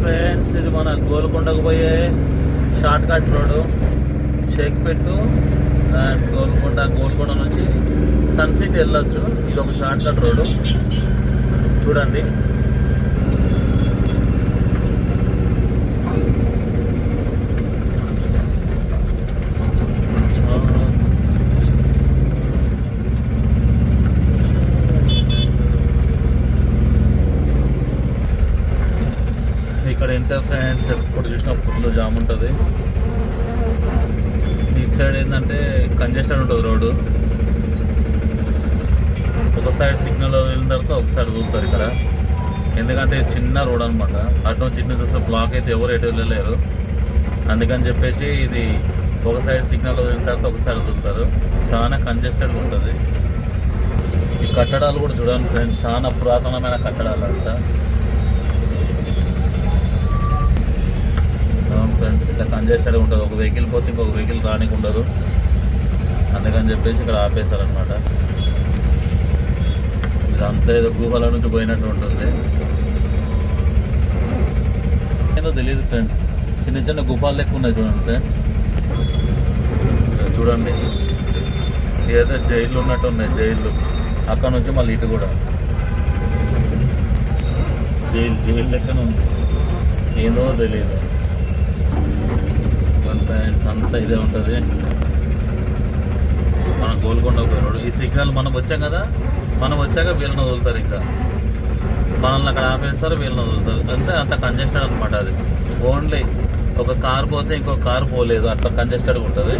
Friends, ఇది మన గోల్కొండకు పోయే short cut road. Shaikpet and Golconda నుంచి సన్సిటీ వెళ్ళొచ్చు. ఇది ఒక షార్ట్ కట్ రోడ్డు చూడండి. ఇక్కడ ఎంత ఫ్రెండ్స్, ఎప్పుడు చూసినా ఫుల్ జామ్ ఉంటుంది. ఇటు సైడ్ ఏంటంటే కంజెస్టెడ్ ఉంటుంది రోడ్డు. ఒక సైడ్ సిగ్నల్ వదిలిన తర్వాత ఒక సైడ్ వదులుతారు ఇక్కడ. ఎందుకంటే చిన్న రోడ్ అనమాట. అటు చిన్న చూస్తే బ్లాక్ అయితే ఎవరు ఎటు వెళ్ళలేరు. అందుకని చెప్పేసి ఇది ఒక సైడ్ సిగ్నల్ వదిలిన తర్వాత ఒక సైడ్ వదులుతారు. చాలా కంజెస్టెడ్గా ఉంటుంది. ఈ కట్టడాలు కూడా చూడండి ఫ్రెండ్స్, చాలా పురాతనమైన కట్టడాలు అంతా. ఫ్రెండ్స్ ఇక్కడ కంజెస్టెడ్ ఉంటుంది. ఒక వెహికల్ పోతే ఇంకొక వెహికల్ రానికి ఉండదు. అందుకని చెప్పేసి ఇక్కడ ఆపేశారనమాట. ఇదంతా ఏదో గుహల నుంచి పోయినట్టు ఉంటుంది. ఏదో తెలియదు ఫ్రెండ్స్, చిన్న చిన్న గుఫాలు లెక్క ఉన్నాయి చూడండి ఫ్రెండ్స్. చూడండి ఏదో జైళ్ళు ఉన్నట్టు ఉన్నాయి. జైళ్ళు అక్కడ నుంచి మళ్ళీ ఇటు కూడా జైలు లెక్కనే ఉంది. ఏదో తెలియదు ఫ్రెండ్స్. అంతా ఇదే ఉంటుంది. మనం గోల్కొండ పోయినాడు. ఈ సిగ్నల్ మనం వచ్చాం కదా, మనం వచ్చాక వీళ్ళని వదులుతారు. ఇంకా మనల్ని అక్కడ ఆపేస్తారు, వీళ్ళని వదులుతారు. అంతే. అంత కంజెస్టెడ్ అనమాట. అది ఓన్లీ ఒక కార్ పోతే ఇంకో కార్ పోలేదు, అట్లా కంజెస్టెడ్గా ఉంటుంది.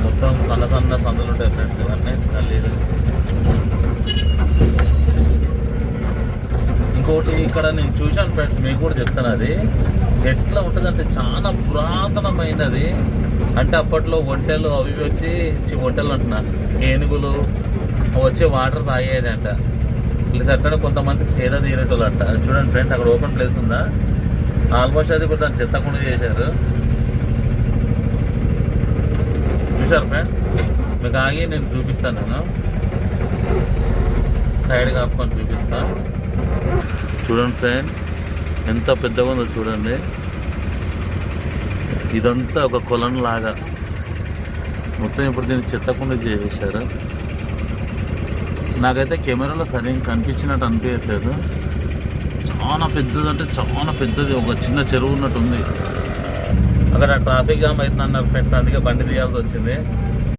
మొత్తం సన్న సన్న సందులు ఉంటాయి ఫ్రెండ్స్. ఇవన్నీ గల్లీలు. ఇంకోటి ఇక్కడ నేను చూశాను ఫ్రెండ్స్, మీకు కూడా చెప్తాను. అది ఎట్లా ఉంటుంది అంటే చాలా పురాతనమైనది. అంటే అప్పట్లో ఒంటెలు అవి వచ్చి ఒంటెలు అంటున్నా, ఏనుగులు వచ్చి వాటర్ తాగేది అంట. లేదా అట్లా కొంతమంది సేద తీరేటోళ్ళు అంట. అది చూడండి ఫ్రెండ్స్, అక్కడ ఓపెన్ ప్లేస్ ఉందా. ఆల్మోస్ట్ అది కూడా దాన్ని చెత్తకుండా చేశారు. చూసారు ఫ్రెండ్, మీకు ఆగి నేను చూపిస్తాను. నేను సైడ్ కాపుకొని చూపిస్తాను. చూడండి ఫ్రెండ్, ఎంత పెద్దగా ఉందో చూడండి. ఇదంతా ఒక కొలం లాగా మొత్తం. ఇప్పుడు దీన్ని చెత్తకుండా చేశారు. నాకైతే కెమెరాలో సరిగ్గా కనిపించినట్టు అనిపించట్లేదు. చాలా పెద్దది, అంటే చాలా పెద్దది. ఒక చిన్న చెరువు ఉన్నట్టు ఉంది. అక్కడ ట్రాఫిక్ జామ్ అవుతుంది అన్నారు ఫ్రెండ్స్, అందుకే బండి తీయాల్సి వచ్చింది.